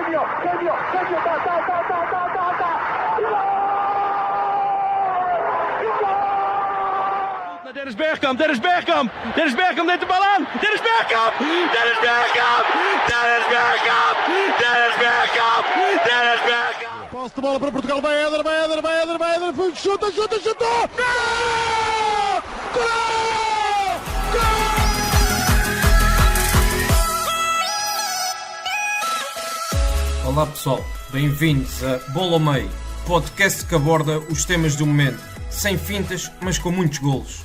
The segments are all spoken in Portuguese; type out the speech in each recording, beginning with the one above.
Dennis Bergkamp neemt de bal aan. Dennis Bergkamp. Posse de bola para Portugal, vai Éder, chuta! Gol! Olá pessoal, bem-vindos a Bola ao Meio, podcast que aborda os temas do momento, sem fintas, mas com muitos golos.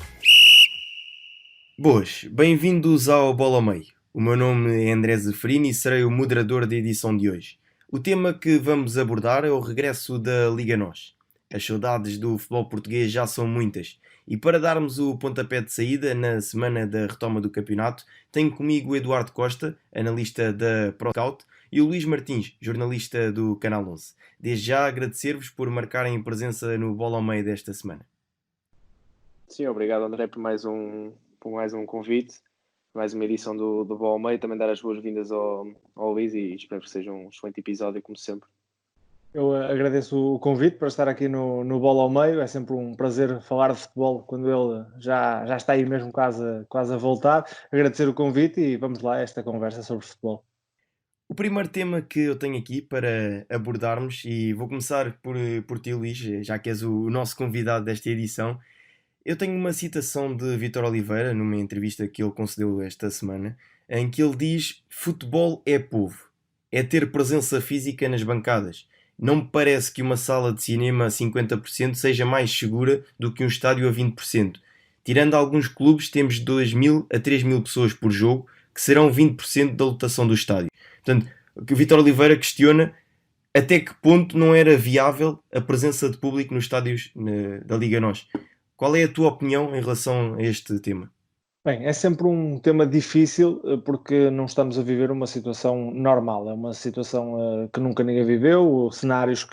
Boas, bem-vindos ao Bola ao Meio. O meu nome é André Zeferino e serei o moderador da edição de hoje. O tema que vamos abordar é o regresso da Liga NOS. As saudades do futebol português já são muitas e para darmos o pontapé de saída na semana da retoma do campeonato, tenho comigo o Eduardo Costa, analista da ProScout, e o Luís Martins, jornalista do Canal 11. Desde já agradecer-vos por marcarem presença no Bola ao Meio desta semana. Sim, obrigado André por mais um convite, mais uma edição do Bola ao Meio. Também dar as boas-vindas ao Luís e espero que seja um excelente episódio, como sempre. Eu agradeço o convite para estar aqui no Bola ao Meio. É sempre um prazer falar de futebol quando ele já está aí mesmo quase a voltar. Agradecer o convite e vamos lá a esta conversa sobre futebol. O primeiro tema que eu tenho aqui para abordarmos, e vou começar por ti, Luís, já que és o nosso convidado desta edição. Eu tenho uma citação de Vítor Oliveira, numa entrevista que ele concedeu esta semana, em que ele diz: futebol é povo, é ter presença física nas bancadas. Não me parece que uma sala de cinema a 50% seja mais segura do que um estádio a 20%. Tirando alguns clubes, temos 2.000 a 3.000 pessoas por jogo, que serão 20% da lotação do estádio. Portanto, o Vítor Oliveira questiona até que ponto não era viável a presença de público nos estádios da Liga NOS. Qual é a tua opinião em relação a este tema? Bem, é sempre um tema difícil porque não estamos a viver uma situação normal. É uma situação que nunca ninguém viveu, cenários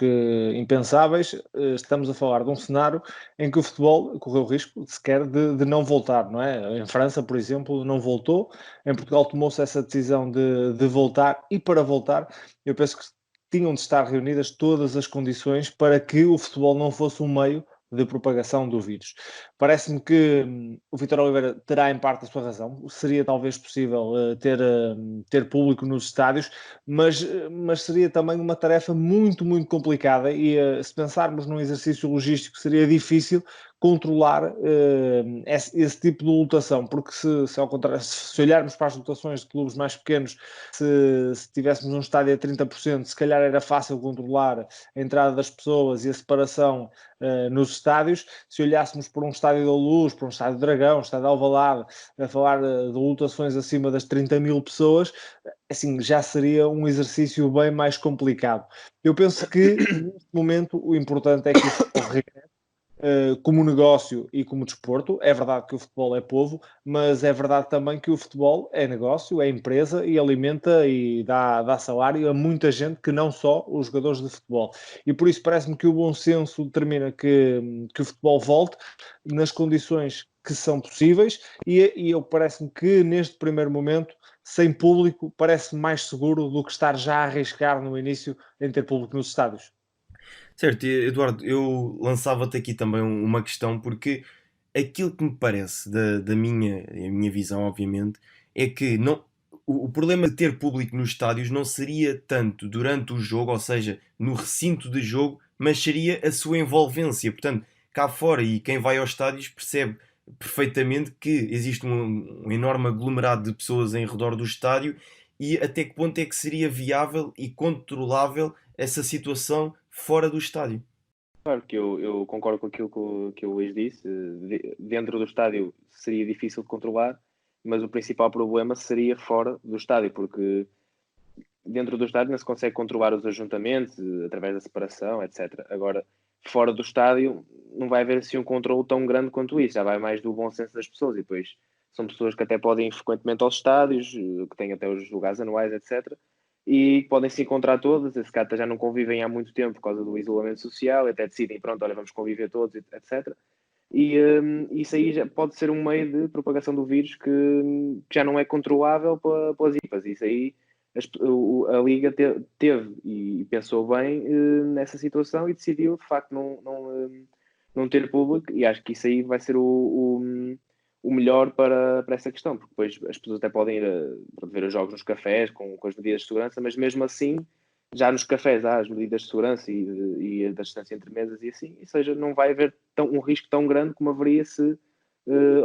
impensáveis. Estamos a falar de um cenário em que o futebol correu o risco sequer de não voltar, não é? Em França, por exemplo, não voltou. Em Portugal tomou-se essa decisão de voltar e para voltar, eu penso que tinham de estar reunidas todas as condições para que o futebol não fosse um meio de propagação do vírus. Parece-me que o Vítor Oliveira terá em parte a sua razão. Seria talvez possível ter público nos estádios, mas seria também uma tarefa muito, muito complicada e se pensarmos num exercício logístico seria difícil controlar esse tipo de lotação, porque se ao contrário, se olharmos para as lotações de clubes mais pequenos, se tivéssemos um estádio a 30%, se calhar era fácil controlar a entrada das pessoas e a separação nos estádios. Se olhássemos por um estádio da Luz, por um estádio do Dragão, um estádio de Alvalade, a falar de lotações acima das 30.000 pessoas, assim, já seria um exercício bem mais complicado. Eu penso que, neste momento, o importante é que o futebol regresse como negócio e como desporto. É verdade que o futebol é povo, mas é verdade também que o futebol é negócio, é empresa e alimenta e dá salário a muita gente que não só os jogadores de futebol. E por isso parece-me que o bom senso determina que o futebol volte nas condições que são possíveis e eu parece-me que neste primeiro momento, sem público, parece mais seguro do que estar já a arriscar no início em ter público nos estádios. Certo, Eduardo, eu lançava-te aqui também uma questão, porque aquilo que me parece a minha visão, obviamente, é que o problema de ter público nos estádios não seria tanto durante o jogo, ou seja, no recinto de jogo, mas seria a sua envolvência. Portanto, cá fora, e quem vai aos estádios percebe perfeitamente que existe um enorme aglomerado de pessoas em redor do estádio e até que ponto é que seria viável e controlável essa situação fora do estádio. Claro que eu concordo com aquilo que o Luís disse. Dentro do estádio seria difícil de controlar, mas o principal problema seria fora do estádio, porque dentro do estádio não se consegue controlar os ajuntamentos através da separação, etc. Agora, fora do estádio não vai haver assim um controle tão grande quanto isso, já vai mais do bom senso das pessoas, e depois são pessoas que até podem ir frequentemente aos estádios, que têm até os lugares anuais, etc., e podem se encontrar todas, esse cara já não convivem há muito tempo por causa do isolamento social, até decidem, pronto, olha, vamos conviver todos, etc. E isso aí já pode ser um meio de propagação do vírus que já não é controlável pelas IPAs. Isso aí a Liga teve e pensou bem nessa situação e decidiu, de facto, não ter público, e acho que isso aí vai ser o melhor para essa questão, porque depois as pessoas até podem ir ver os jogos nos cafés com as medidas de segurança, mas mesmo assim, já nos cafés há as medidas de segurança e da distância entre mesas e assim, ou seja, não vai haver um risco tão grande como haveria se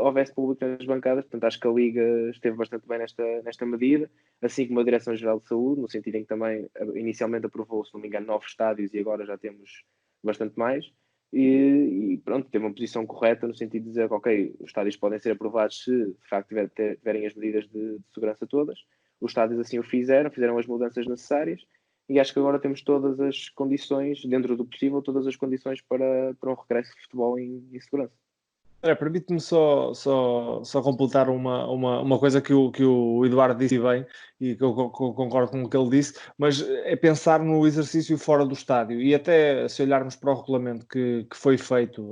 houvesse público nas bancadas. Portanto, acho que a Liga esteve bastante bem nesta medida, assim como a Direção-Geral de Saúde, no sentido em que também inicialmente aprovou, se não me engano, 9 estádios e agora já temos bastante mais. E pronto, teve uma posição correta no sentido de dizer que, ok, os estádios podem ser aprovados se de facto tiverem as medidas de segurança todas. Os estádios assim o fizeram as mudanças necessárias e acho que agora temos todas as condições, dentro do possível, todas as condições para um regresso de futebol em segurança. Permite-me só completar uma coisa que o Eduardo disse bem e que eu concordo com o que ele disse, mas é pensar no exercício fora do estádio e até se olharmos para o regulamento que foi feito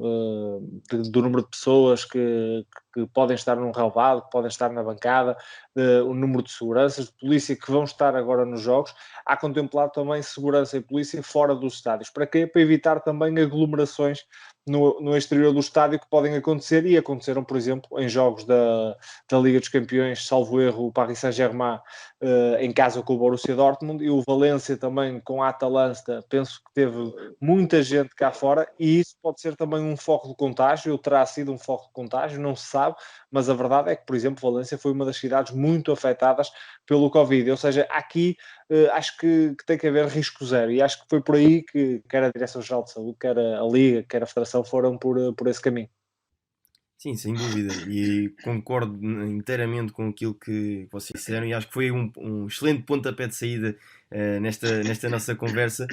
do número de pessoas que podem estar num relvado, que podem estar na bancada, o número de seguranças, de polícia que vão estar agora nos jogos, há contemplado também segurança e polícia fora dos estádios. Para quê? Para evitar também aglomerações no exterior do estádio que podem acontecer e aconteceram, por exemplo, em jogos da Liga dos Campeões, salvo erro, o Paris Saint-Germain em casa com o Borussia Dortmund e o Valência também com a Atalanta, penso que teve muita gente cá fora e isso pode ser também um foco de contágio, ou terá sido um foco de contágio, não se sabe, mas a verdade é que, por exemplo, Valência foi uma das cidades muito afetadas pelo Covid, ou seja, aqui acho que tem que haver risco zero e acho que foi por aí que quer a Direção-Geral de Saúde, quer a Liga, quer a Federação foram por esse caminho. Sim, sem dúvida, e concordo inteiramente com aquilo que vocês disseram e acho que foi um excelente pontapé de saída nesta nossa conversa.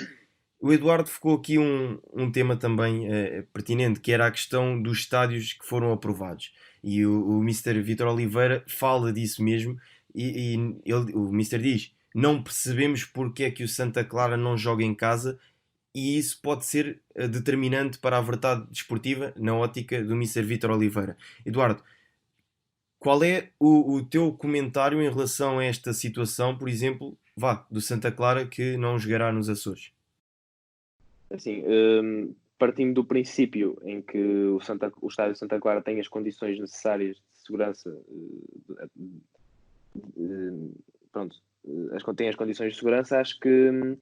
O Eduardo focou aqui um tema também pertinente, que era a questão dos estádios que foram aprovados. E o Mr. Vítor Oliveira fala disso mesmo e o Mr. diz: não percebemos porque é que o Santa Clara não joga em casa e isso pode ser determinante para a verdade desportiva na ótica do Mr. Vítor Oliveira. Eduardo, qual é o teu comentário em relação a esta situação, por exemplo, do Santa Clara que não jogará nos Açores? Assim, partindo do princípio em que o estádio de Santa Clara tem as condições necessárias de segurança, tem as condições de segurança, acho que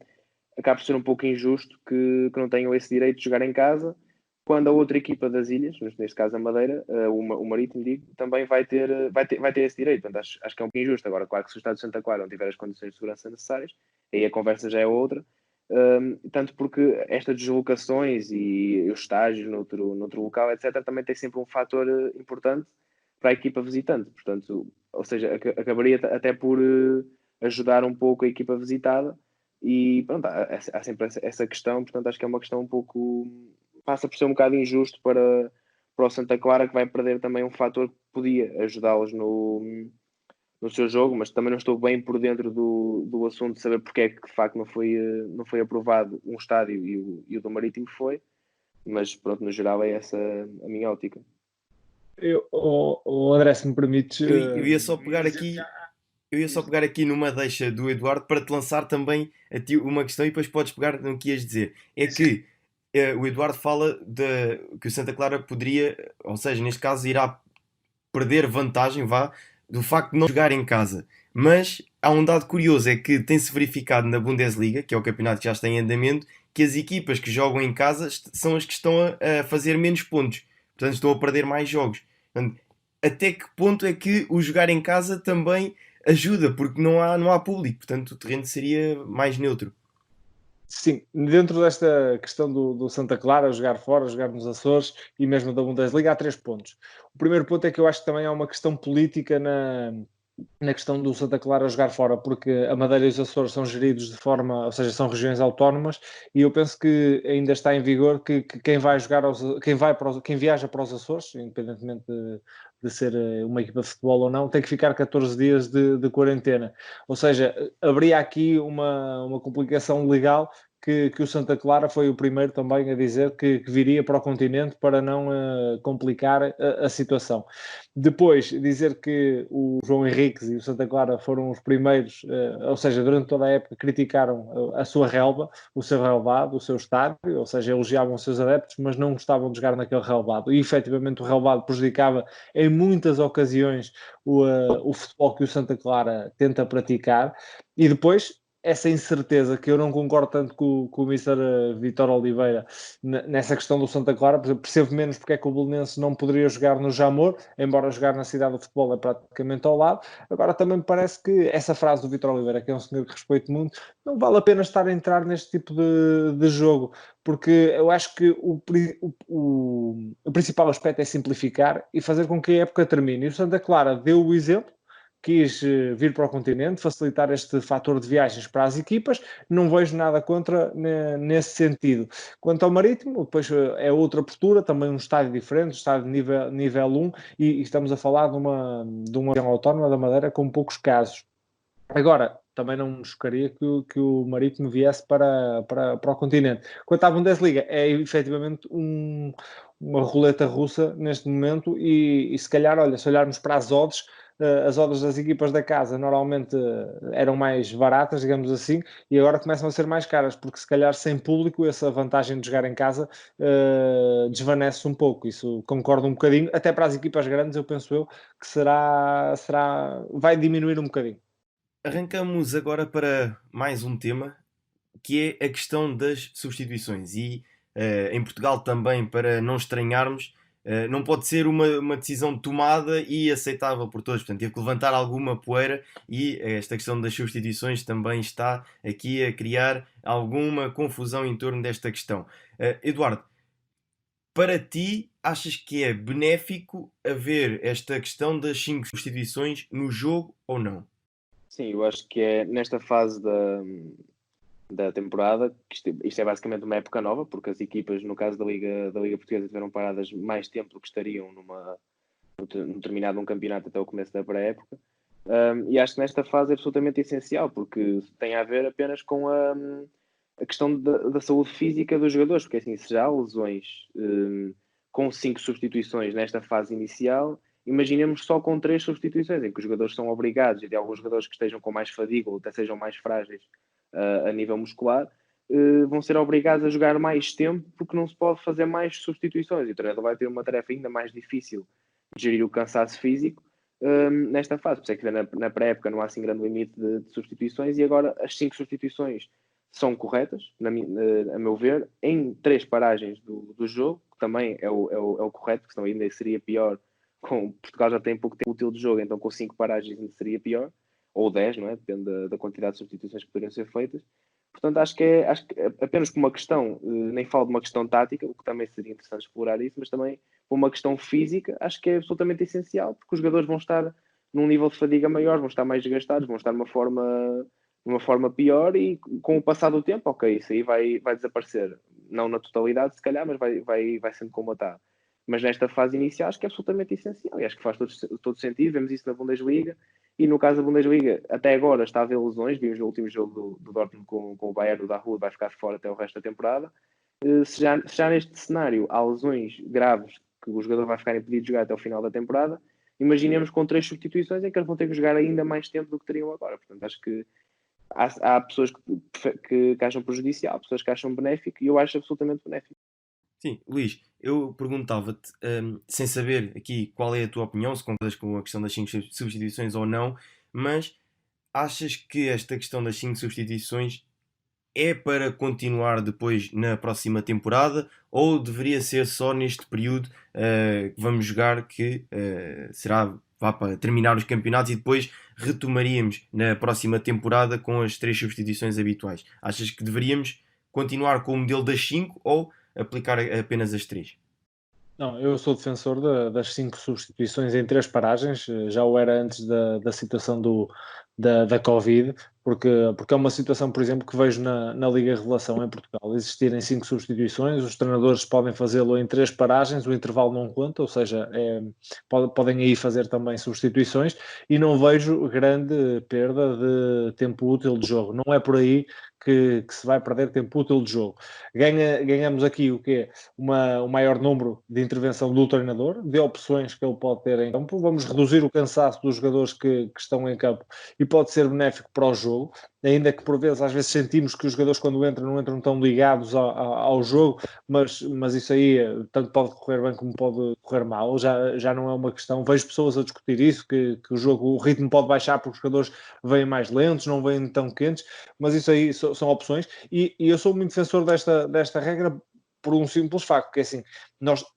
acaba por ser um pouco injusto que não tenham esse direito de jogar em casa, quando a outra equipa das ilhas, neste caso a Madeira, o Marítimo, digo, também vai ter esse direito. Portanto, acho que é um pouco injusto. Agora, claro que se o Estádio de Santa Clara não tiver as condições de segurança necessárias, aí a conversa já é outra. Tanto porque estas deslocações e os estágios noutro local, etc., também tem sempre um fator importante para a equipa visitante. Portanto, ou seja, acabaria até por ajudar um pouco a equipa visitada. E pronto, há sempre essa questão, portanto acho que é uma questão um pouco, passa por ser um bocado injusto para o Santa Clara, que vai perder também um fator que podia ajudá-los no seu jogo, mas também não estou bem por dentro do assunto de saber porque é que de facto não foi aprovado um estádio e o do Marítimo foi, mas pronto, no geral é essa a minha ótica. André, se me permites... Eu ia só pegar aqui numa deixa do Eduardo para te lançar também a ti uma questão e depois podes pegar no que ias dizer. É que o Eduardo fala que o Santa Clara poderia, ou seja, neste caso irá perder vantagem, do facto de não jogar em casa. Mas há um dado curioso, é que tem-se verificado na Bundesliga, que é o campeonato que já está em andamento, que as equipas que jogam em casa são as que estão a fazer menos pontos. Portanto, estão a perder mais jogos. Portanto, até que ponto é que o jogar em casa também ajuda, porque não há público, portanto o terreno seria mais neutro. Sim, dentro desta questão do Santa Clara, jogar fora, jogar nos Açores e mesmo da Bundesliga, há 3 pontos. O primeiro ponto é que eu acho que também há uma questão política na questão do Santa Clara jogar fora, porque a Madeira e os Açores são geridos de forma, ou seja, são regiões autónomas, e eu penso que ainda está em vigor que quem vai jogar quem viaja para os Açores, independentemente de ser uma equipa de futebol ou não, tem que ficar 14 dias de quarentena. Ou seja, haveria aqui uma complicação legal que o Santa Clara foi o primeiro também a dizer que viria para o continente para não complicar a situação. Depois, dizer que o João Henriques e o Santa Clara foram os primeiros, ou seja, durante toda a época criticaram a sua relva, o seu relvado, o seu estádio, ou seja, elogiavam os seus adeptos, mas não gostavam de jogar naquele relvado. E, efetivamente, o relvado prejudicava em muitas ocasiões o futebol que o Santa Clara tenta praticar. E depois, essa incerteza, que eu não concordo tanto com o Mr. Vítor Oliveira nessa questão do Santa Clara, percebo menos porque é que o Belenenses não poderia jogar no Jamor, embora jogar na cidade do futebol é praticamente ao lado. Agora também me parece que essa frase do Vítor Oliveira, que é um senhor que respeito muito, não vale a pena estar a entrar neste tipo de jogo, porque eu acho que o principal aspecto é simplificar e fazer com que a época termine. E o Santa Clara deu o exemplo, quis vir para o continente, facilitar este fator de viagens para as equipas, não vejo nada contra nesse sentido. Quanto ao Marítimo, depois é outra postura, também um estádio diferente, um estádio de nível 1, e estamos a falar de uma região autónoma da Madeira com poucos casos. Agora, também não me chocaria que o Marítimo viesse para o continente. Quanto à Bundesliga, é efetivamente uma roleta russa neste momento e se calhar, olha, se olharmos para as odds das equipas da casa normalmente eram mais baratas, digamos assim, e agora começam a ser mais caras, porque se calhar sem público essa vantagem de jogar em casa desvanece um pouco. Isso concordo um bocadinho, até para as equipas grandes eu penso que vai diminuir um bocadinho. Arrancamos agora para mais um tema, que é a questão das substituições. E em Portugal também, para não estranharmos, não pode ser uma decisão tomada e aceitável por todos. Portanto, teve que levantar alguma poeira e esta questão das substituições também está aqui a criar alguma confusão em torno desta questão. Eduardo, para ti, achas que é benéfico haver esta questão das 5 substituições no jogo ou não? Sim, eu acho que é nesta fase da temporada, que isto é basicamente uma época nova, porque as equipas, no caso da Liga Portuguesa, tiveram paradas mais tempo do que estariam num determinado campeonato até o começo da pré-época. E acho que nesta fase é absolutamente essencial, porque tem a ver apenas com a questão da saúde física dos jogadores, porque assim, se já há lesões com 5 substituições nesta fase inicial, imaginemos só com 3 substituições, em que os jogadores são obrigados, e de alguns jogadores que estejam com mais fadiga ou até sejam mais frágeis a nível muscular, vão ser obrigados a jogar mais tempo porque não se pode fazer mais substituições e o treinador vai ter uma tarefa ainda mais difícil de gerir o cansaço físico nesta fase. Por isso é que na pré-época não há assim grande limite de substituições e agora as 5 substituições são corretas, a meu ver, em 3 paragens do jogo, que também é o correto, porque senão ainda seria pior. Portugal já tem pouco tempo útil de jogo, então com 5 paragens ainda seria pior, ou 10, não é? Depende da quantidade de substituições que poderiam ser feitas. Portanto, acho que é apenas por uma questão, nem falo de uma questão tática, o que também seria interessante explorar isso, mas também por uma questão física, acho que é absolutamente essencial, porque os jogadores vão estar num nível de fadiga maior, vão estar mais desgastados, vão estar de uma forma pior e com o passar do tempo, ok, isso aí vai desaparecer. Não na totalidade, se calhar, mas vai sendo combatado. Mas nesta fase inicial acho que é absolutamente essencial e acho que faz todo sentido. Vemos isso na Bundesliga e no caso da Bundesliga até agora está a haver lesões. Vimos no último jogo do Dortmund com o Bayern, o Dahoud vai ficar fora até o resto da temporada. Se já neste cenário há lesões graves que o jogador vai ficar impedido de jogar até o final da temporada, imaginemos com 3 substituições em que eles vão ter que jogar ainda mais tempo do que teriam agora. Portanto, acho que há pessoas que acham prejudicial, pessoas que acham benéfico e eu acho absolutamente benéfico. Sim, Luís, eu perguntava-te, sem saber aqui qual é a tua opinião, se concordas com a questão das 5 substituições ou não, mas achas que esta questão das 5 substituições é para continuar depois na próxima temporada ou deveria ser só neste período que vamos jogar, que vá para terminar os campeonatos e depois retomaríamos na próxima temporada com as 3 substituições habituais? Achas que deveríamos continuar com o modelo das 5 ou aplicar apenas as 3? Não, eu sou defensor das 5 substituições em 3 paragens, já o era antes da situação da Covid, porque é uma situação, por exemplo, que vejo na Liga Revelação em Portugal. Existirem 5 substituições, os treinadores podem fazê-lo em 3 paragens, o intervalo não conta, ou seja, podem aí fazer também substituições, e não vejo grande perda de tempo útil de jogo. Não é por aí que se vai perder tempo útil de jogo. Ganhamos aqui o quê? O maior número de intervenção do treinador, de opções que ele pode ter em campo. Vamos reduzir o cansaço dos jogadores que estão em campo e pode ser benéfico para o jogo, ainda que por vezes, às vezes sentimos que os jogadores quando entram não entram tão ligados ao jogo, mas isso aí tanto pode correr bem como pode correr mal, já não é uma questão. Vejo pessoas a discutir isso, que o ritmo pode baixar porque os jogadores vêm mais lentos, não vêm tão quentes, mas isso aí são opções, e eu sou muito defensor desta regra por um simples facto, que é assim,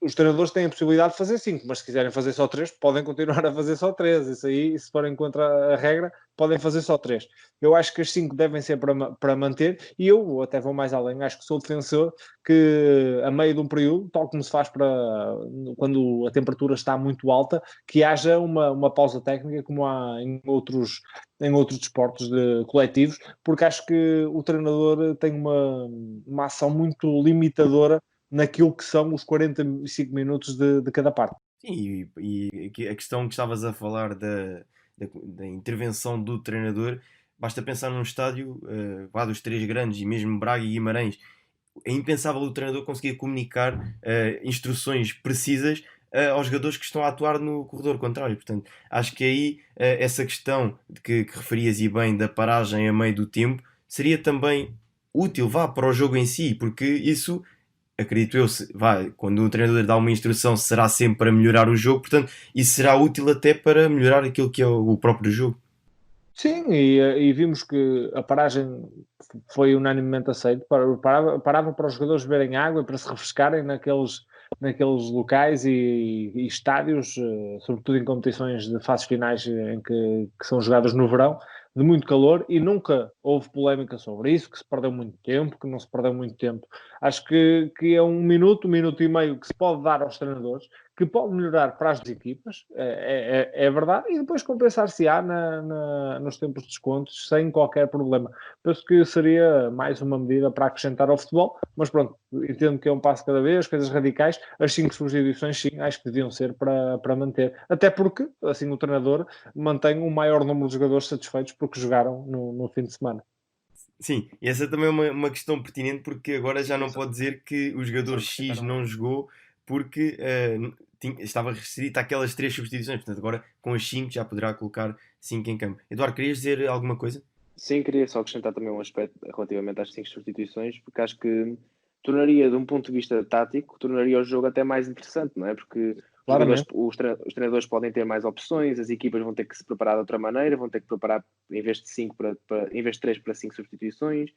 os treinadores têm a possibilidade de fazer 5, mas se quiserem fazer só 3, podem continuar a fazer só 3. Isso aí, se forem contra a regra, podem fazer só 3. Eu acho que as 5 devem ser para manter, e eu até vou mais além, acho que sou defensor que a meio de um período, tal como se faz quando a temperatura está muito alta, que haja uma pausa técnica, como há em outros desportos coletivos, porque acho que o treinador tem uma ação muito limitadora naquilo que são os 45 minutos de cada parte. Sim, e a questão que estavas a falar da intervenção do treinador, basta pensar num estádio dos 3 grandes, e mesmo Braga e Guimarães, é impensável o treinador conseguir comunicar instruções precisas aos jogadores que estão a atuar no corredor contrário. Portanto, acho que aí essa questão que referias e bem da paragem a meio do tempo seria também útil, para o jogo em si, porque isso, acredito eu, quando o treinador dá uma instrução, será sempre para melhorar o jogo, portanto, isso será útil até para melhorar aquilo que é o próprio jogo. Sim, e vimos que a paragem foi unanimemente aceita. Parava para os jogadores beberem água e para se refrescarem naqueles locais e estádios, sobretudo em competições de fases finais que são jogadas no verão, de muito calor, e nunca houve polémica sobre isso, que se perdeu muito tempo, que não se perdeu muito tempo. Acho que é um minuto e meio que se pode dar aos treinadores, que pode melhorar para as equipas, é verdade, e depois compensar-se-á nos tempos de descontos sem qualquer problema. Penso que seria mais uma medida para acrescentar ao futebol, mas pronto, entendo que é um passo cada vez, coisas radicais. As 5 substituições, sim, acho que deviam ser para manter, até porque assim o treinador mantém um maior número de jogadores satisfeitos porque jogaram no fim de semana. Sim, e essa também é uma questão pertinente, porque agora já não pode dizer que o jogador X não jogou porque estava restrito àquelas 3 substituições. Portanto, agora com as 5 já poderá colocar 5 em campo. Eduardo, querias dizer alguma coisa? Sim, queria só acrescentar também um aspecto relativamente às 5 substituições, porque acho que tornaria, de um ponto de vista tático, tornaria o jogo até mais interessante, não é? Porque os treinadores podem ter mais opções, as equipas vão ter que se preparar de outra maneira, vão ter que preparar, em vez de 3 para 5 substituições.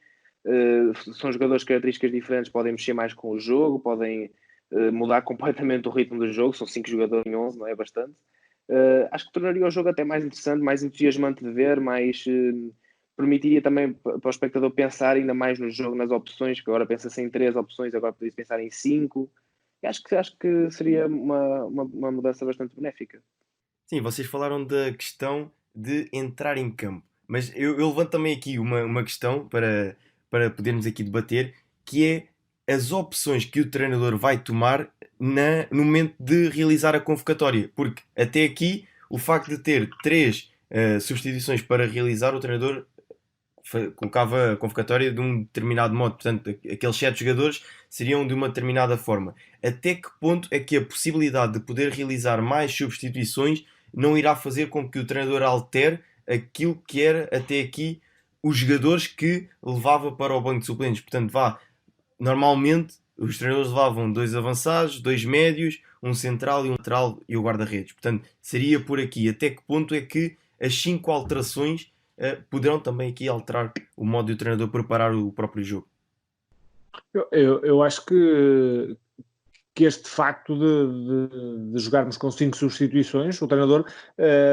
São jogadores de características diferentes, podem mexer mais com o jogo, podem mudar completamente o ritmo do jogo. São 5 jogadores em 11, não é bastante? Acho que tornaria o jogo até mais interessante, mais entusiasmante de ver, permitiria também para o espectador pensar ainda mais no jogo, nas opções, que agora pensa-se em 3 opções, agora podia pensar em 5. Acho que seria uma mudança bastante benéfica. Sim, vocês falaram da questão de entrar em campo, mas eu levanto também aqui uma questão para podermos aqui debater, que é as opções que o treinador vai tomar no momento de realizar a convocatória, porque até aqui o facto de ter 3 substituições para realizar, o treinador colocava a convocatória de um determinado modo, portanto aqueles 7 jogadores seriam de uma determinada forma. Até que ponto é que a possibilidade de poder realizar mais substituições não irá fazer com que o treinador altere aquilo que era até aqui os jogadores que levava para o banco de suplentes? Portanto, normalmente os treinadores levavam 2 avançados, 2 médios, um central e um lateral e o guarda-redes. Portanto, seria por aqui. Até que ponto é que as 5 alterações poderão também aqui alterar o modo de o treinador preparar o próprio jogo? Eu acho que que este facto de jogarmos com 5 substituições, o treinador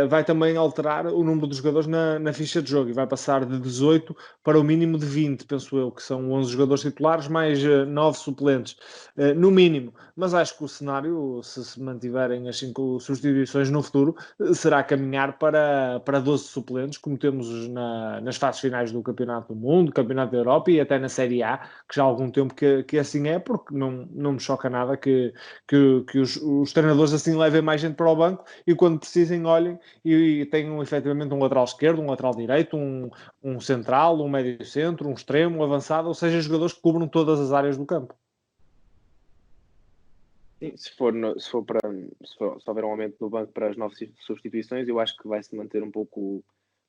vai também alterar o número de jogadores na ficha de jogo e vai passar de 18 para o mínimo de 20, penso eu, que são 11 jogadores titulares mais 9 suplentes, no mínimo. Mas acho que o cenário, se mantiverem as 5 substituições no futuro, será caminhar para 12 suplentes, como temos nas fases finais do Campeonato do Mundo, Campeonato da Europa e até na Série A, que já há algum tempo que assim é, porque não me choca nada que os treinadores assim levem mais gente para o banco e quando precisem olhem e tenham efetivamente um lateral esquerdo, um lateral direito, um central, um médio centro, um extremo, um avançado, ou seja, jogadores que cubram todas as áreas do campo. Sim, se houver um aumento no banco para as 9 substituições, eu acho que vai se manter um pouco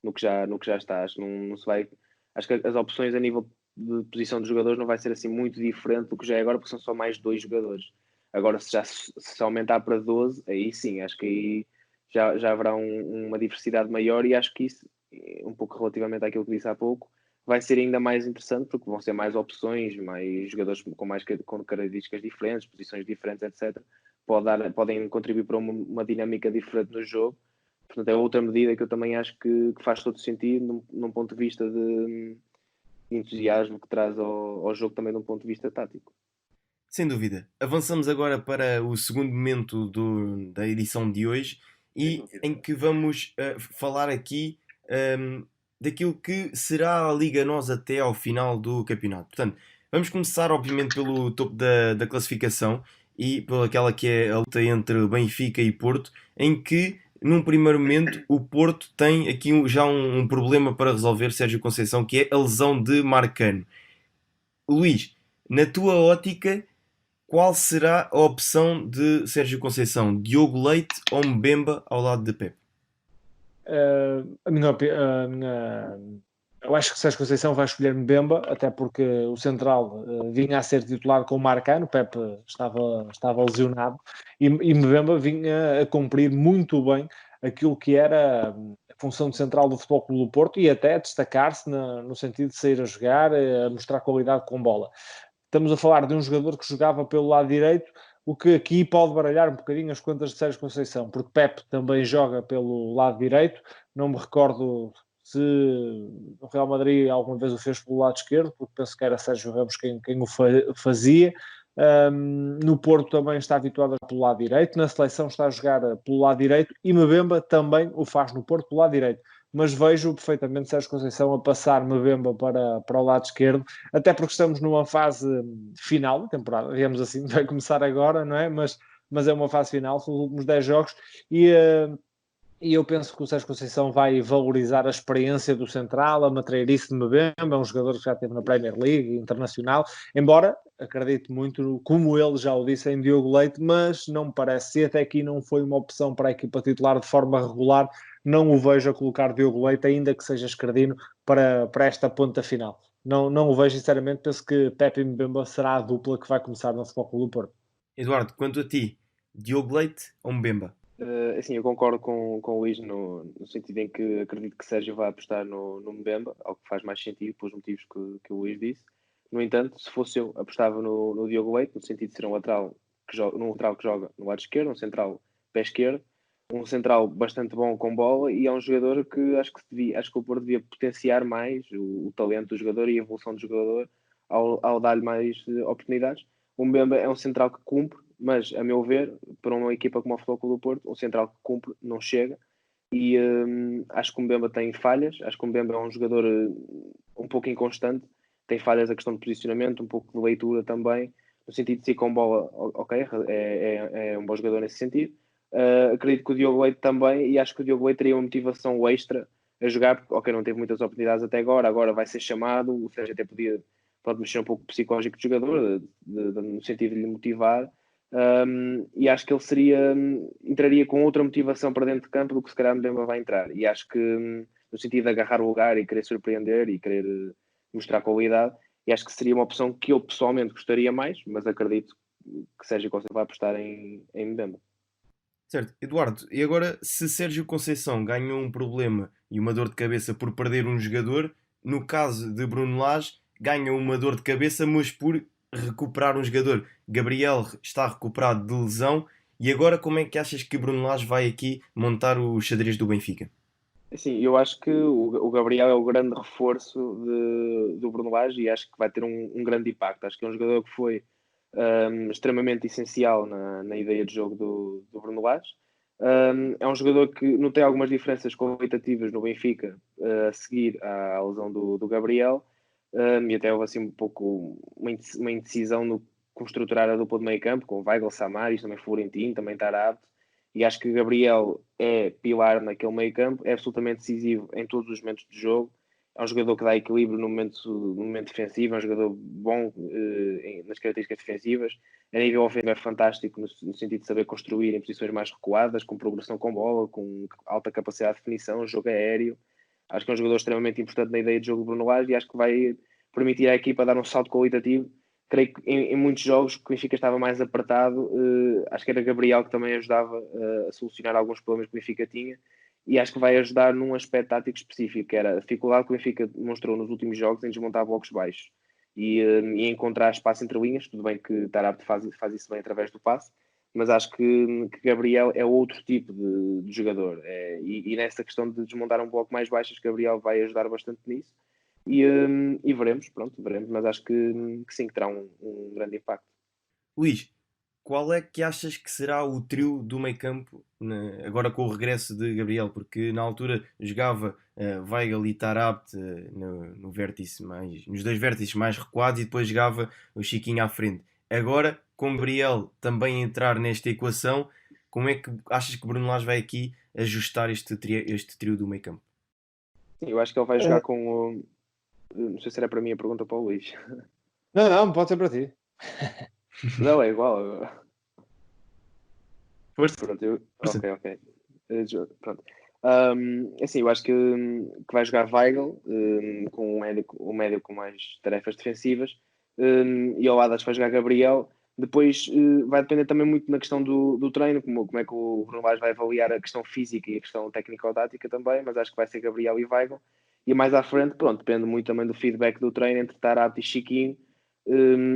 no que já está. Acho que não se vai. Acho que as opções a nível de posição de jogadores não vai ser assim muito diferente do que já é agora, porque são só mais 2 jogadores. Agora, se aumentar para 12, aí sim, acho que aí já haverá uma diversidade maior e acho que isso, um pouco relativamente àquilo que disse há pouco, vai ser ainda mais interessante porque vão ser mais opções, mais jogadores com características diferentes, posições diferentes, etc. Podem contribuir para uma dinâmica diferente no jogo. Portanto, é outra medida que eu também acho que faz todo sentido num ponto de vista de entusiasmo que traz ao jogo também de um ponto de vista tático. Sem dúvida. Avançamos agora para o segundo momento da edição de hoje e em que vamos falar aqui daquilo que será a Liga NOS até ao final do campeonato. Portanto, vamos começar obviamente pelo topo da classificação e pelaquela que é a luta entre Benfica e Porto, em que num primeiro momento o Porto tem aqui já um problema para resolver, Sérgio Conceição, que é a lesão de Marcano. Luís, na tua ótica, qual será a opção de Sérgio Conceição? Diogo Leite ou Mbemba ao lado de Pepe? Eu acho que Sérgio Conceição vai escolher Mbemba, até porque o central vinha a ser titular com o Marcano, o Pepe estava lesionado, e Mbemba vinha a cumprir muito bem aquilo que era a função de central do Futebol Clube do Porto e até destacar-se no sentido de sair a jogar, a mostrar qualidade com bola. Estamos a falar de um jogador que jogava pelo lado direito, o que aqui pode baralhar um bocadinho as contas de Sérgio Conceição, porque Pepe também joga pelo lado direito, não me recordo se o Real Madrid alguma vez o fez pelo lado esquerdo, porque penso que era Sérgio Ramos quem o fazia. No Porto também está habituado a pelo lado direito, na seleção está a jogar pelo lado direito e Mbemba também o faz no Porto pelo lado direito. Mas vejo perfeitamente Sérgio Conceição a passar Mbemba para o lado esquerdo, até porque estamos numa fase final da temporada, digamos assim, vai começar agora, não é? Mas é uma fase final, são os últimos 10 jogos e eu penso que o Sérgio Conceição vai valorizar a experiência do central, a matreirice de Mbemba, é um jogador que já esteve na Premier League internacional, embora acredito muito, como ele já o disse, em Diogo Leite, mas não me parece, se até aqui não foi uma opção para a equipa titular de forma regular, não o vejo a colocar Diogo Leite, ainda que seja escardino, para esta ponta final. Não o vejo, sinceramente, penso que Pepe e Mbemba será a dupla que vai começar no Futebol Clube do Porto. Eduardo, quanto a ti, Diogo Leite ou Mbemba? Assim, eu concordo com o Luís no sentido em que acredito que Sérgio vai apostar no Mbemba, algo que faz mais sentido pelos motivos que o Luís disse. No entanto, se fosse eu, apostava no Diogo Leite, no sentido de ser um lateral que joga no lado esquerdo, um central pé esquerdo, um central bastante bom com bola e é um jogador que acho que o Porto devia potenciar mais o talento do jogador e a evolução do jogador ao dar-lhe mais oportunidades. O Mbemba é um central que cumpre, mas a meu ver, para uma equipa como o Futebol Clube do Porto, um central que cumpre não chega e acho que o Mbemba tem falhas, acho que o Mbemba é um jogador um pouco inconstante, tem falhas a questão de posicionamento, um pouco de leitura também, no sentido de ser com bola, ok, é um bom jogador nesse sentido. Acredito que o Diogo Leite também, e acho que o Diogo Leite teria uma motivação extra a jogar, porque ok, não teve muitas oportunidades até agora vai ser chamado, ou seja, até pode mexer um pouco o psicológico do jogador, no sentido de lhe motivar, e acho que ele entraria com outra motivação para dentro de campo do que se calhar Mbemba vai entrar, e acho que no sentido de agarrar o lugar e querer surpreender e querer mostrar qualidade, e acho que seria uma opção que eu pessoalmente gostaria mais, mas acredito que Sérgio Conceição vai apostar em Mbemba. Certo. Eduardo, e agora se Sérgio Conceição ganhou um problema e uma dor de cabeça por perder um jogador, no caso de Bruno Lage, ganha uma dor de cabeça, mas por recuperar um jogador. Gabriel está recuperado de lesão, e agora como é que achas que Bruno Lage vai aqui montar o xadrez do Benfica? Sim, eu acho que o Gabriel é o grande reforço do Bruno Lage e acho que vai ter um grande impacto. Acho que é um jogador que foi extremamente essencial na ideia de jogo do Bruno Lage. É um jogador que notei algumas diferenças qualitativas no Benfica a seguir à lesão do Gabriel, e até houve assim um pouco uma indecisão no como estruturar a dupla de meio campo, com Weigl, Samaris, também Florentino, também Tarapte, e acho que Gabriel é pilar naquele meio campo, é absolutamente decisivo em todos os momentos de jogo, é um jogador que dá equilíbrio no momento defensivo, é um jogador bom nas características defensivas, a nível ofensivo é fantástico no sentido de saber construir em posições mais recuadas, com progressão com bola, com alta capacidade de definição, jogo aéreo. Acho que é um jogador extremamente importante na ideia de jogo do Bruno Lage e acho que vai permitir à equipa dar um salto qualitativo. Creio que em muitos jogos que o Benfica estava mais apertado, acho que era Gabriel que também ajudava a solucionar alguns problemas que o Benfica tinha, e acho que vai ajudar num aspecto tático específico, que era a dificuldade que o Benfica demonstrou nos últimos jogos em desmontar blocos baixos e encontrar espaço entre linhas. Tudo bem que Tarapte faz isso bem através do passe, mas acho que Gabriel é outro tipo de jogador, e nessa questão de desmontar um bloco mais baixo, Gabriel vai ajudar bastante nisso. E veremos, mas acho que sim, que terá um grande impacto. Luís, qual é que achas que será o trio do meio campo agora com o regresso de Gabriel? Porque na altura jogava Weigl e Tarapte no vértice nos dois vértices mais recuados, e depois jogava o Chiquinho à frente. Agora, com Gabriel também entrar nesta equação, como é que achas que Bruno Lage vai aqui ajustar este trio do meio campo? Sim, eu acho que ele vai jogar com o... Não sei se era para mim a pergunta para o Luís. Não, pode ser para ti. Não, é igual. Força. Pronto, ok. Pronto. Assim, eu acho que vai jogar Weigl com um médio com mais tarefas defensivas, e ao lado acho que vai jogar Gabriel. Depois vai depender também muito na questão do treino, como é que o Bruno Lage vai avaliar a questão física e a questão técnico-tática também, mas acho que vai ser Gabriel e Weigl. E mais à frente, pronto, depende muito também do feedback do treino entre Tarapte e Chiquinho.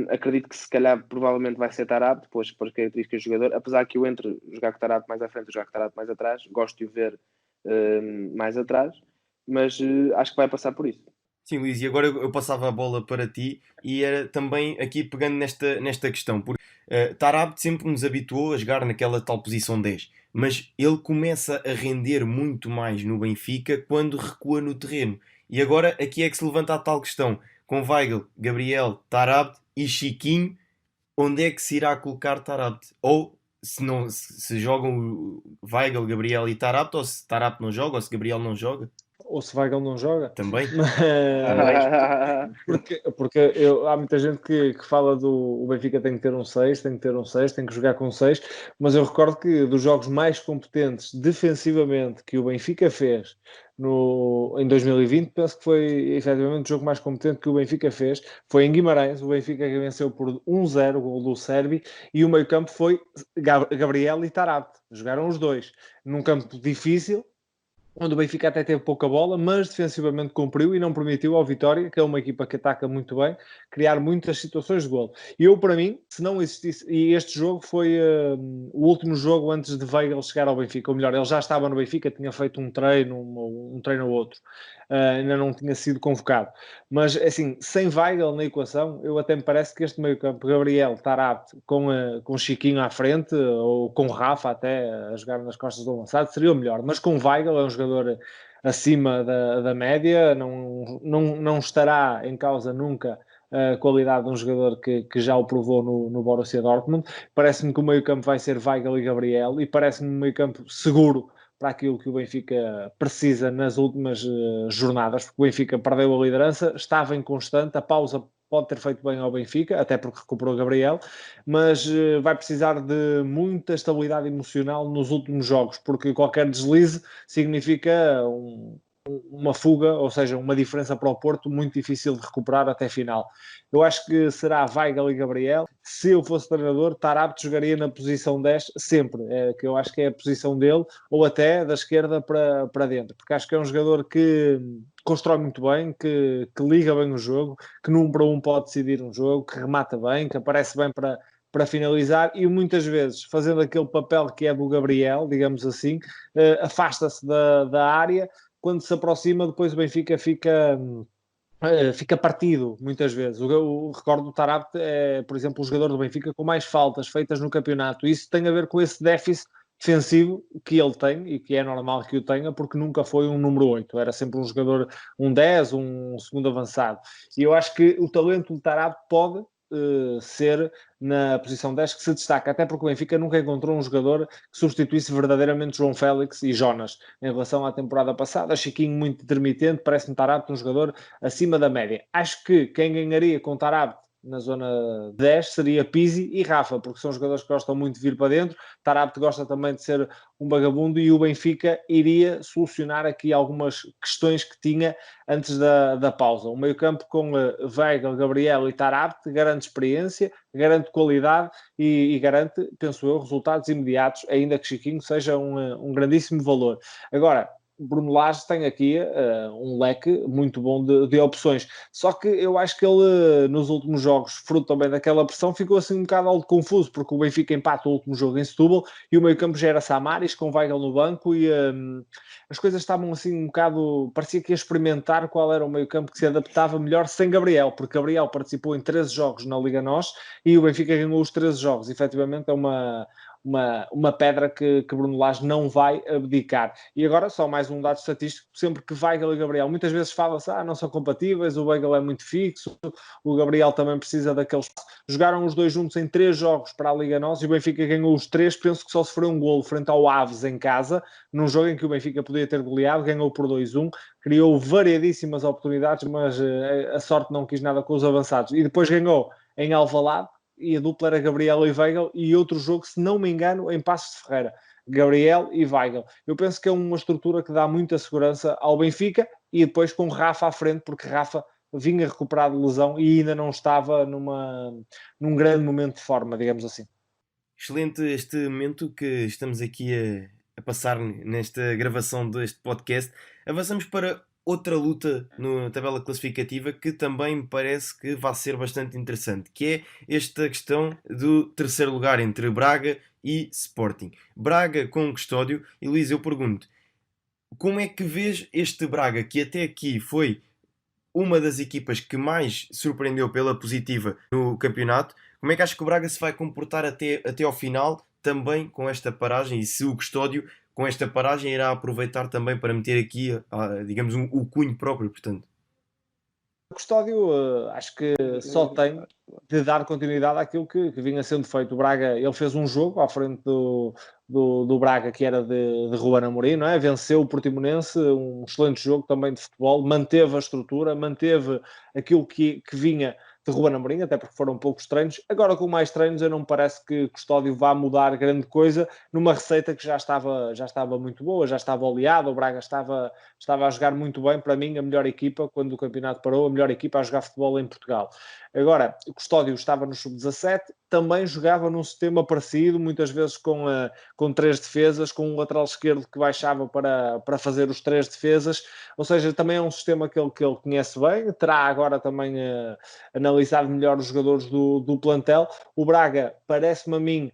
Acredito que se calhar provavelmente vai ser Tarapte, depois por características do jogador, apesar que eu entre jogar com Tarapte mais à frente e jogar com Tarapte mais atrás, gosto de o ver mais atrás, mas acho que vai passar por isso. Sim, Luís, e agora eu passava a bola para ti, e era também aqui pegando nesta questão, porque Tarapte sempre nos habituou a jogar naquela tal posição 10, mas ele começa a render muito mais no Benfica quando recua no terreno. E agora aqui é que se levanta a tal questão, com Weigl, Gabriel, Tarapte e Chiquinho, onde é que se irá colocar Tarapte? Ou se jogam o Weigl, Gabriel e Tarapte, ou se Tarapte não joga, ou se Gabriel não joga? Ou se Weigl não joga. Também. Porque há muita gente que fala o Benfica tem que ter um 6, tem que jogar com 6, mas eu recordo que dos jogos mais competentes defensivamente que o Benfica fez em 2020, penso que foi efetivamente o jogo mais competente que o Benfica fez, foi em Guimarães. O Benfica que venceu por 1-0, o gol do Serbi, e o meio campo foi Gabriel e Tarapte, jogaram os dois num campo difícil, onde o Benfica até teve pouca bola, mas defensivamente cumpriu e não permitiu ao Vitória, que é uma equipa que ataca muito bem, criar muitas situações de golo. E eu, para mim, se não existisse... E este jogo foi o último jogo antes de Weigl chegar ao Benfica. Ou melhor, ele já estava no Benfica, tinha feito um treino ou outro. Ainda não tinha sido convocado. Mas, assim, sem Weigl na equação, eu até me parece que este meio-campo, Gabriel, Tarapte, com Chiquinho à frente, ou com Rafa até, a jogar nas costas do avançado, seria o melhor. Mas com Weigl é um jogador acima da média, não estará em causa nunca a qualidade de um jogador que já o provou no Borussia Dortmund. Parece-me que o meio-campo vai ser Weigl e Gabriel, e parece-me um meio-campo seguro para aquilo que o Benfica precisa nas últimas jornadas, porque o Benfica perdeu a liderança, estava inconstante, a pausa pode ter feito bem ao Benfica, até porque recuperou o Gabriel, mas vai precisar de muita estabilidade emocional nos últimos jogos, porque qualquer deslize significa uma fuga, ou seja, uma diferença para o Porto muito difícil de recuperar até final. Eu acho que será Weigl e Gabriel. Se eu fosse treinador, Taarabt jogaria na posição 10 sempre, que eu acho que é a posição dele, ou até da esquerda para dentro, porque acho que é um jogador que constrói muito bem, que liga bem o jogo, que num para um pode decidir um jogo, que remata bem, que aparece bem para finalizar e muitas vezes fazendo aquele papel que é do Gabriel, digamos assim, afasta-se da área. Quando se aproxima, depois o Benfica fica partido, muitas vezes. Eu recordo do Taarabt, por exemplo, o jogador do Benfica com mais faltas feitas no campeonato. Isso tem a ver com esse déficit defensivo que ele tem e que é normal que o tenha, porque nunca foi um número 8. Era sempre um jogador, um 10, um segundo avançado. E eu acho que o talento do Taarabt pode ser na posição 10 que se destaca, até porque o Benfica nunca encontrou um jogador que substituísse verdadeiramente João Félix e Jonas em relação à temporada passada. Chiquinho muito intermitente, parece-me Taarabt um jogador acima da média. Acho que quem ganharia com Taarabt na zona 10 seria Pizzi e Rafa, porque são jogadores que gostam muito de vir para dentro. Taarabt gosta também de ser um vagabundo e o Benfica iria solucionar aqui algumas questões que tinha antes da pausa. O meio-campo com Weigl, Gabriel e Taarabt garante experiência, garante qualidade e garante, penso eu, resultados imediatos, ainda que Chiquinho seja um grandíssimo valor. Agora, Bruno Lage tem aqui um leque muito bom de opções. Só que eu acho que ele, nos últimos jogos, fruto também daquela pressão, ficou assim um bocado algo confuso, porque o Benfica empata o último jogo em Setúbal e o meio-campo já era Samaris, com Weigl no banco e as coisas estavam assim um bocado... Parecia que ia experimentar qual era o meio-campo que se adaptava melhor sem Gabriel, porque Gabriel participou em 13 jogos na Liga NOS e o Benfica ganhou os 13 jogos. Efetivamente é uma pedra que Bruno Lage não vai abdicar. E agora, só mais um dado estatístico, sempre que Weigl e Gabriel, muitas vezes fala-se, não são compatíveis, o Weigl é muito fixo, o Gabriel também precisa daqueles... Jogaram os dois juntos em 3 jogos para a Liga NOS e o Benfica ganhou os 3, penso que só sofreu um golo frente ao Aves em casa, num jogo em que o Benfica podia ter goleado, ganhou por 2-1, criou variedíssimas oportunidades, mas a sorte não quis nada com os avançados. E depois ganhou em Alvalade, e a dupla era Gabriel e Weigl, e outro jogo, se não me engano, em Passos de Ferreira. Gabriel e Weigl. Eu penso que é uma estrutura que dá muita segurança ao Benfica, e depois com Rafa à frente, porque Rafa vinha recuperado de lesão e ainda não estava num grande momento de forma, digamos assim. Excelente este momento que estamos aqui a passar nesta gravação deste podcast. Avançamos para outra luta na tabela classificativa que também me parece que vai ser bastante interessante, que é esta questão do terceiro lugar entre Braga e Sporting. Braga com Custódio. E Luís, eu pergunto, como é que vês este Braga, que até aqui foi uma das equipas que mais surpreendeu pela positiva no campeonato? Como é que acho que o Braga se vai comportar até ao final, também com esta paragem, e se o Custódio com esta paragem irá aproveitar também para meter aqui, digamos, o cunho próprio, portanto? O Custódio acho que só tem de dar continuidade àquilo que vinha sendo feito. O Braga, ele fez um jogo à frente do Braga, que era de Ruben Amorim, não é? Venceu o Portimonense, um excelente jogo também de futebol, manteve a estrutura, manteve aquilo que vinha de Ruben Amorim, até porque foram poucos treinos. Agora, com mais treinos, eu não me parece que Custódio vá mudar grande coisa numa receita que já estava muito boa, já estava oleada. O Braga estava a jogar muito bem, para mim, a melhor equipa, quando o campeonato parou, a melhor equipa a jogar futebol em Portugal. Agora, o Custódio estava no sub-17, também jogava num sistema parecido, muitas vezes com 3 defesas, com um lateral esquerdo que baixava para fazer os 3 defesas, ou seja, também é um sistema que ele conhece bem. Terá agora também analisado melhor os jogadores do plantel. O Braga, parece-me a mim,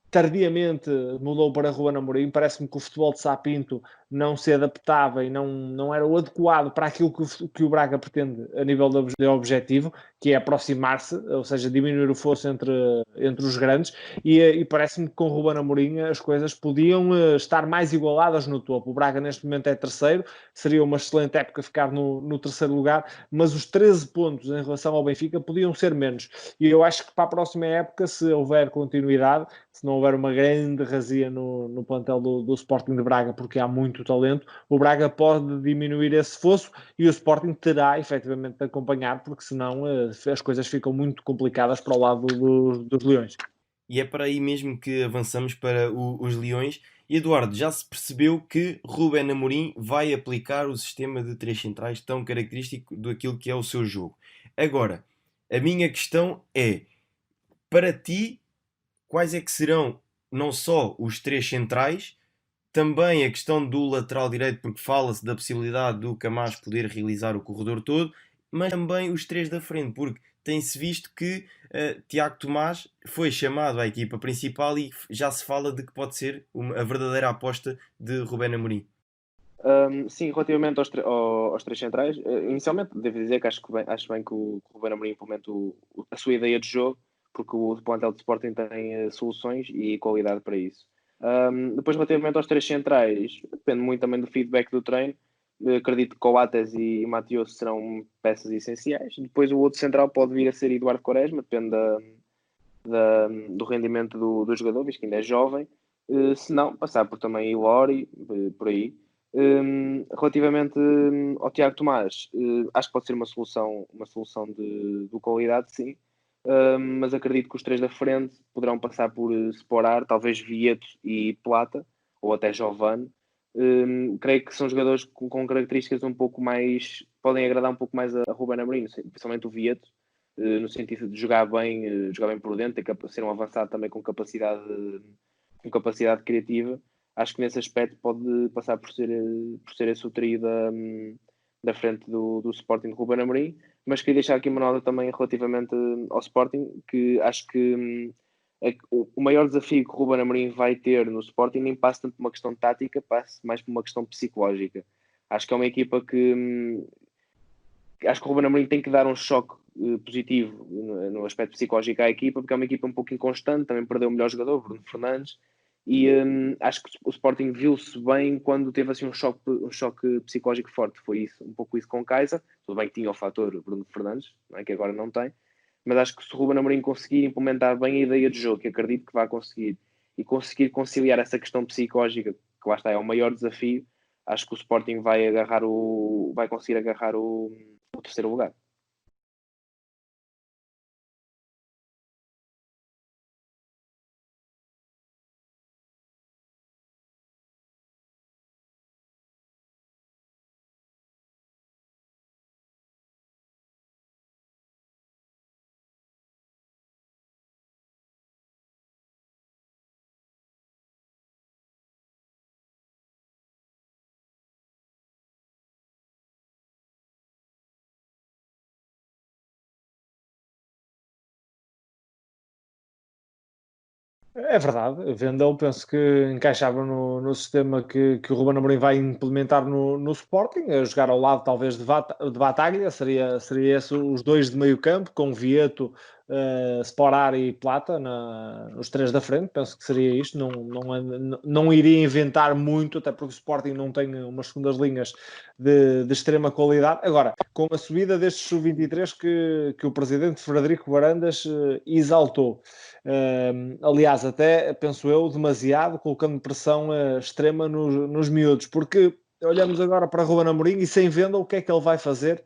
tardiamente mudou para Ruben Amorim. Parece-me que o futebol de Sapinto não se adaptava e não era o adequado para aquilo que o Braga pretende a nível de objetivo, que é aproximar-se, ou seja, diminuir o fosso entre os grandes, e parece-me que com o Ruben Amorim as coisas podiam estar mais igualadas no topo. O Braga neste momento é terceiro, seria uma excelente época ficar no terceiro lugar, mas os 13 pontos em relação ao Benfica podiam ser menos, e eu acho que para a próxima época, se houver continuidade, se não houver uma grande razia no plantel do Sporting de Braga, porque há muito talento, o Braga pode diminuir esse fosso e o Sporting terá efetivamente de acompanhar, porque senão as coisas ficam muito complicadas para o lado dos Leões. e é para aí mesmo que avançamos para os Leões. E Eduardo, já se percebeu que Ruben Amorim vai aplicar o sistema de três centrais tão característico daquilo que é o seu jogo. Agora, a minha questão é, para ti, quais é que serão não só os três centrais, também a questão do lateral direito, porque fala-se da possibilidade do Camacho poder realizar o corredor todo, mas também os três da frente, porque tem-se visto que Tiago Tomás foi chamado à equipa principal e já se fala de que pode ser a verdadeira aposta de Ruben Amorim. Sim, relativamente aos três centrais, inicialmente devo dizer que acho bem que o Ruben Amorim implemente a sua ideia de jogo, porque o plantel de Sporting tem soluções e qualidade para isso. Depois, relativamente aos três centrais, depende muito também do feedback do treino. Acredito que Coates e Mateus serão peças essenciais. Depois, o outro central pode vir a ser Eduardo Quaresma, depende do rendimento do jogador, visto que ainda é jovem. Se não, passar por também Ilori, por aí. Relativamente ao Tiago Tomás, acho que pode ser uma solução de qualidade, sim. Mas acredito que os três da frente poderão passar por Sporar, talvez Vieto e Plata, ou até Giovane. Creio que são jogadores com características um pouco mais, podem agradar um pouco mais a Ruben Amorim, principalmente o Vieto, no sentido de jogar bem por dentro, ser um avançado também com capacidade criativa. Acho que nesse aspecto pode passar por ser esse o trio da frente do Sporting de Ruben Amorim. Mas queria deixar aqui uma nota também relativamente ao Sporting, que acho que o maior desafio que o Ruben Amorim vai ter no Sporting nem passa tanto por uma questão tática, passa mais por uma questão psicológica. Acho que é uma equipa que acho que o Ruben Amorim tem que dar um choque positivo no aspecto psicológico à equipa, porque é uma equipa um pouco inconstante, também perdeu o melhor jogador, Bruno Fernandes, e acho que o Sporting viu-se bem quando teve assim um choque psicológico forte. Foi isso, um pouco isso com o Kaiser. Tudo bem que tinha o fator Bruno Fernandes, não é, que agora não tem, mas acho que se o Ruben Amorim conseguir implementar bem a ideia de jogo, que acredito que vai conseguir, e conseguir conciliar essa questão psicológica, que lá está, é o maior desafio, acho que o Sporting vai conseguir agarrar o terceiro lugar. É verdade, Vendel penso que encaixava no sistema que o Ruben Amorim vai implementar no Sporting, a jogar ao lado talvez de Bataglia, seria esse os dois de meio campo, com Vieto, Sporar e Plata nos três da frente, penso que seria isto, não iria inventar muito, até porque o Sporting não tem umas segundas linhas de extrema qualidade. Agora, com a subida destes sub-23 que o presidente Frederico Varandas exaltou, aliás, até penso eu, demasiado, colocando pressão extrema nos miúdos, porque olhamos agora para Ruben Amorim e sem venda, o que é que ele vai fazer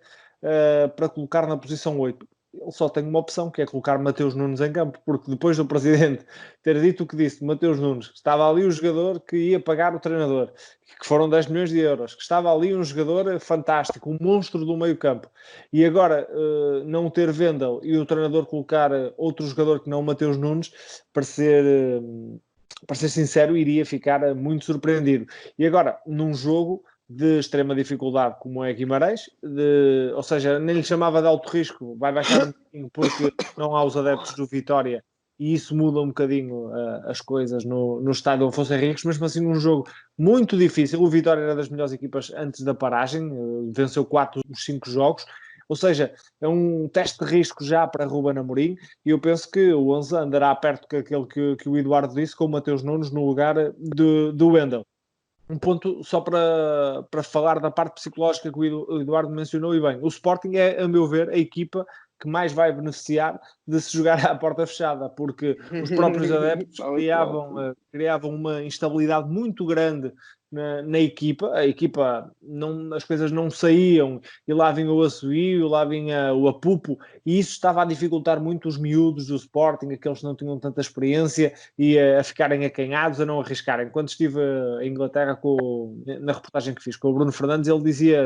para colocar na posição 8? Ele só tem uma opção, que é colocar Mateus Nunes em campo, porque depois do presidente ter dito o que disse, Mateus Nunes, estava ali o jogador que ia pagar o treinador, que foram 10 milhões de euros, que estava ali um jogador fantástico, um monstro do meio campo, e agora não ter Vendel e o treinador colocar outro jogador que não Mateus Nunes, para ser sincero, iria ficar muito surpreendido. E agora, num jogo de extrema dificuldade como é Guimarães, ou seja, nem lhe chamava de alto risco, vai baixar um bocadinho porque não há os adeptos do Vitória e isso muda um bocadinho as coisas no estádio Afonso Henriques, mas assim num jogo muito difícil. O Vitória era das melhores equipas antes da paragem, venceu 4 dos 5 jogos, ou seja, é um teste de risco já para Ruben Amorim e eu penso que o 11 andará perto daquele que o Eduardo disse, com o Mateus Nunes no lugar do Wendel. Um ponto só para falar da parte psicológica que o Eduardo mencionou, e bem, o Sporting é, a meu ver, a equipa que mais vai beneficiar de se jogar à porta fechada, porque os próprios adeptos criavam uma instabilidade muito grande na equipa. A equipa, as coisas não saíam, e lá vinha o Assoio, lá vinha o Apupo, e isso estava a dificultar muito os miúdos do Sporting, aqueles que não tinham tanta experiência, e a ficarem acanhados, a não arriscarem. Quando estive em Inglaterra na reportagem que fiz com o Bruno Fernandes, ele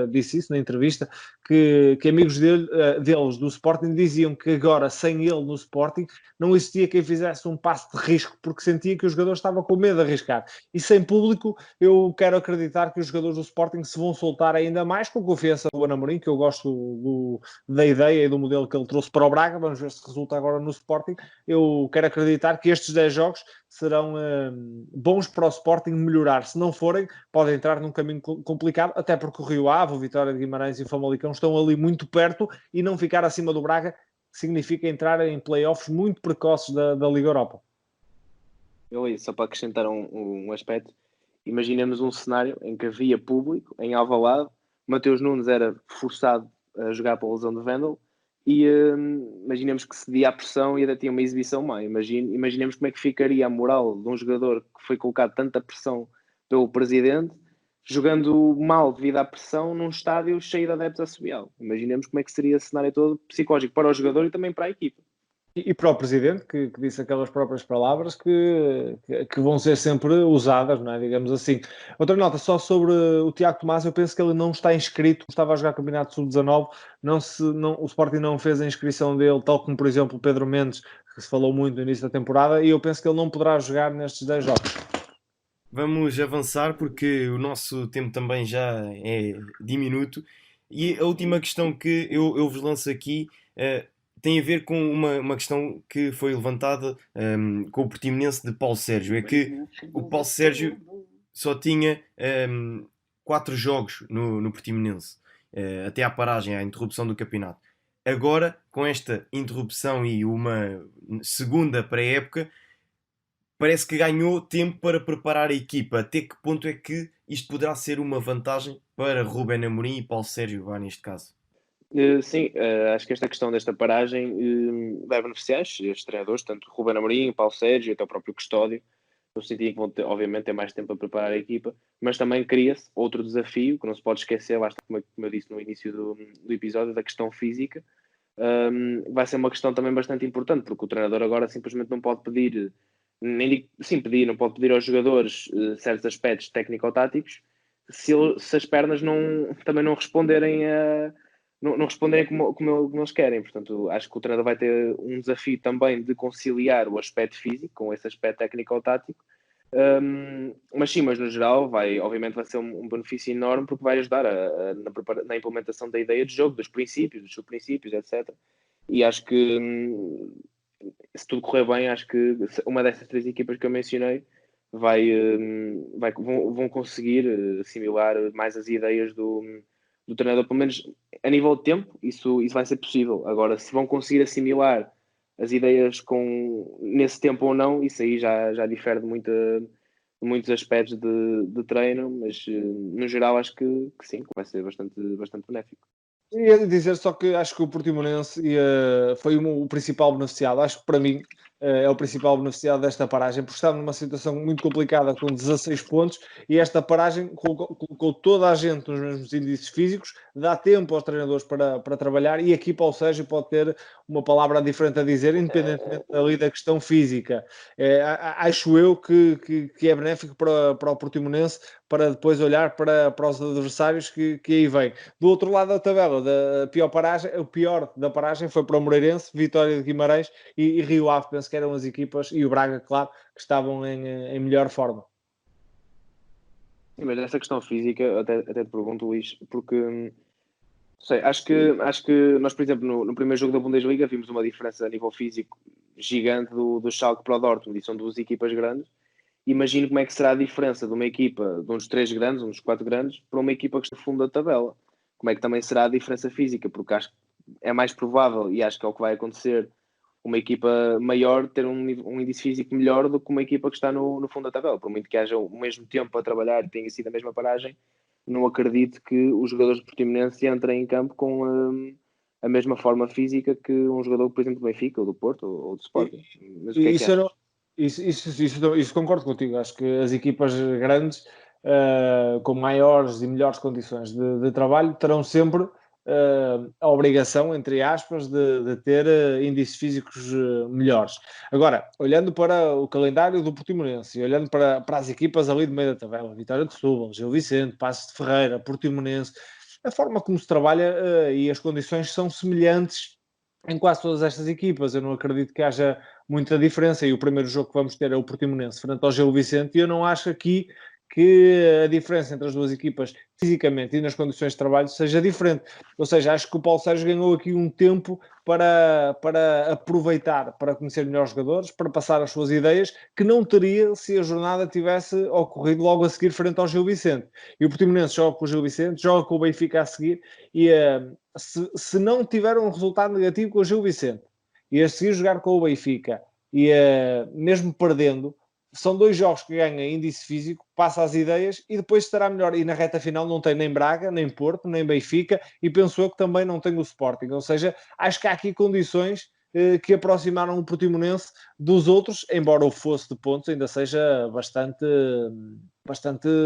disse isso na entrevista, que amigos deles do Sporting diziam que agora, sem ele no Sporting, não existia quem fizesse um passo de risco, porque sentia que os jogadores estavam com medo de arriscar. E sem público, eu quero acreditar que os jogadores do Sporting se vão soltar ainda mais, com confiança do Amorim, que eu gosto da ideia e do modelo que ele trouxe para o Braga. Vamos ver se resulta agora no Sporting. Eu quero acreditar que estes 10 jogos serão bons para o Sporting melhorar. Se não forem, pode entrar num caminho complicado, até porque o Rio Ave, o Vitória de Guimarães e o Famalicão estão ali muito perto, e não ficar acima do Braga significa entrar em play-offs muito precoces da Liga Europa. Só para acrescentar um aspecto, imaginemos um cenário em que havia público em Alvalade, Mateus Nunes era forçado a jogar para a lesão de Vendel, e imaginemos que cedia a pressão e ainda tinha uma exibição má. Imaginemos como é que ficaria a moral de um jogador que foi colocado tanta pressão pelo presidente, jogando mal devido à pressão num estádio cheio de adeptos a Subial. Imaginemos como é que seria esse cenário todo psicológico para o jogador e também para a equipa. E para o presidente, que disse aquelas próprias palavras que vão ser sempre usadas, não é? Digamos assim. Outra nota, só sobre o Tiago Tomás, eu penso que ele não está inscrito, estava a jogar Campeonato Sub-19, o Sporting não fez a inscrição dele, tal como, por exemplo, o Pedro Mendes, que se falou muito no início da temporada, e eu penso que ele não poderá jogar nestes 10 jogos. Vamos avançar porque o nosso tempo também já é diminuto, e a última questão que eu vos lanço aqui tem a ver com uma questão que foi levantada com o Portimonense de Paulo Sérgio. É que o Paulo Sérgio só tinha 4 jogos no Portimonense, até à paragem, à interrupção do campeonato. Agora, com esta interrupção e uma segunda pré-época, parece que ganhou tempo para preparar a equipa. Até que ponto é que isto poderá ser uma vantagem para Ruben Amorim e Paulo Sérgio Vá, neste caso? Sim, acho que esta questão desta paragem vai beneficiar estes treinadores, tanto Ruben Amorim, Paulo Sérgio, até o próprio Custódio, no sentido em que vão ter, obviamente, ter mais tempo para preparar a equipa, mas também cria-se outro desafio, que não se pode esquecer, basta, como eu disse no início do episódio, da questão física. Vai ser uma questão também bastante importante, porque o treinador agora simplesmente não pode pedir, não pode pedir aos jogadores certos aspectos técnico-táticos se as pernas também não responderem não responderem como eles querem. Portanto, acho que o treinador vai ter um desafio também de conciliar o aspecto físico com esse aspecto técnico-tático. Mas no geral, obviamente vai ser um benefício enorme, porque vai ajudar na implementação da ideia de jogo, dos princípios, dos subprincípios, etc. E acho que, se tudo correr bem, acho que uma dessas 3 equipas que eu mencionei vão conseguir assimilar mais as ideias do treinador, pelo menos a nível de tempo. Isso vai ser possível. Agora, se vão conseguir assimilar as ideias nesse tempo ou não, isso aí já difere de muitos aspectos de treino, mas no geral acho que sim, vai ser bastante benéfico. Ia dizer só que acho que o Portimonense foi o principal beneficiado. Acho que para mim é o principal beneficiado desta paragem, porque estava numa situação muito complicada com 16 pontos, e esta paragem colocou toda a gente nos mesmos índices físicos, dá tempo aos treinadores para trabalhar, e aqui Paulo Sérgio pode ter uma palavra diferente a dizer, independentemente ali da questão física. Acho eu que é benéfico para o Portimonense, para depois olhar para os adversários que aí vêm. Do outro lado da tabela, o pior da paragem foi para o Moreirense, Vitória de Guimarães e Rio Ave. Penso que eram as equipas, e o Braga, claro, que estavam em melhor forma. Sim, mas essa questão física, até te pergunto, Luís, porque acho que nós, por exemplo, no primeiro jogo da Bundesliga vimos uma diferença a nível físico gigante do Schalke para o Dortmund, e são 2 equipas grandes. Imagino como é que será a diferença de uma equipa de uns 3 grandes, uns 4 grandes, para uma equipa que está no fundo da tabela. Como é que também será a diferença física? Porque acho que é mais provável, e acho que é o que vai acontecer, uma equipa maior ter um índice físico melhor do que uma equipa que está no fundo da tabela. Por muito que haja o mesmo tempo a trabalhar e tenha sido a mesma paragem, não acredito que os jogadores do Portimonense entrem em campo com a mesma forma física que um jogador, por exemplo, do Benfica, ou do Porto, ou do Sporting. Mas o que é que achas? Isso concordo contigo. Acho que as equipas grandes com maiores e melhores condições de trabalho, terão sempre a obrigação, entre aspas, de ter índices físicos melhores. Agora, olhando para o calendário do Portimonense e olhando para as equipas ali do meio da tabela, Vitória de Setúbal, Gil Vicente, Paços de Ferreira, Portimonense, a forma como se trabalha e as condições são semelhantes em quase todas estas equipas. Eu não acredito que haja muita diferença, e o primeiro jogo que vamos ter é o Portimonense frente ao Gil Vicente, e eu não acho aqui que a diferença entre as duas equipas, fisicamente e nas condições de trabalho, seja diferente. Ou seja, acho que o Paulo Sérgio ganhou aqui um tempo para aproveitar, para conhecer melhor os jogadores, para passar as suas ideias, que não teria se a jornada tivesse ocorrido logo a seguir frente ao Gil Vicente. E o Portimonense joga com o Gil Vicente, joga com o Benfica a seguir, e se não tiver um resultado negativo com o Gil Vicente, e a seguir jogar com o Benfica, e mesmo perdendo, são 2 jogos que ganha índice físico, passa as ideias e depois estará melhor. E na reta final não tem nem Braga, nem Porto, nem Benfica, e penso eu que também não tem o Sporting. Ou seja, acho que há aqui condições que aproximaram o Portimonense dos outros, embora o fosso de pontos ainda seja bastante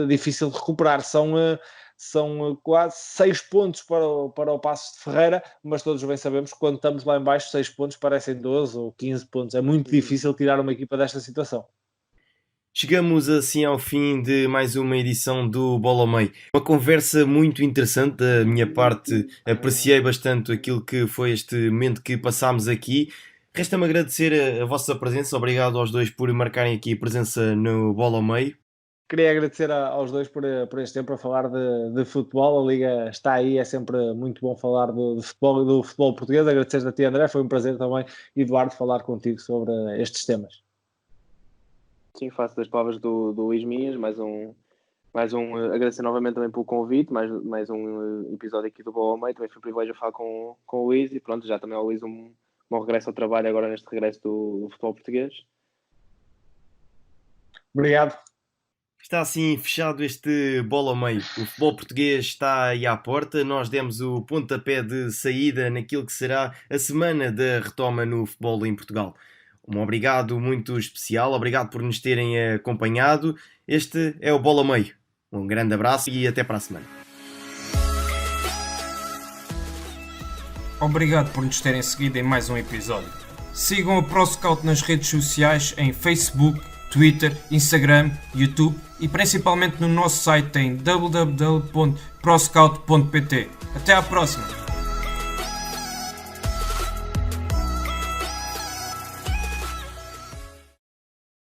difícil de recuperar. São quase 6 pontos para o Paços de Ferreira, mas todos bem sabemos que quando estamos lá em baixo, 6 pontos parecem 12 ou 15 pontos. É muito difícil tirar uma equipa desta situação. Chegamos assim ao fim de mais uma edição do Bola ao Meio. Uma conversa muito interessante da minha parte. Apreciei bastante aquilo que foi este momento que passámos aqui. Resta-me agradecer a vossa presença. Obrigado aos dois por marcarem aqui presença no Bola ao Meio. Queria agradecer aos dois por este tempo a falar de futebol. A Liga está aí, é sempre muito bom falar do futebol português. Agradecer a ti, André, foi um prazer também, Eduardo, falar contigo sobre estes temas. Sim, faço das palavras do Luís minhas, mais um agradecer novamente também pelo convite, mais um episódio aqui do Bola ao Meio. Também foi um privilégio falar com o Luís, e pronto, já também ao Luís um regresso ao trabalho agora neste regresso do futebol português. Obrigado. Está assim fechado este Bola ao Meio. O futebol português está aí à porta. Nós demos o pontapé de saída naquilo que será a semana da retoma no futebol em Portugal. Um obrigado muito especial, obrigado por nos terem acompanhado. Este é o Bola ao Meio. Um grande abraço e até para a semana. Obrigado por nos terem seguido em mais um episódio. Sigam a ProScout nas redes sociais em Facebook, Twitter, Instagram, YouTube e principalmente no nosso site em www.proscout.pt. Até à próxima!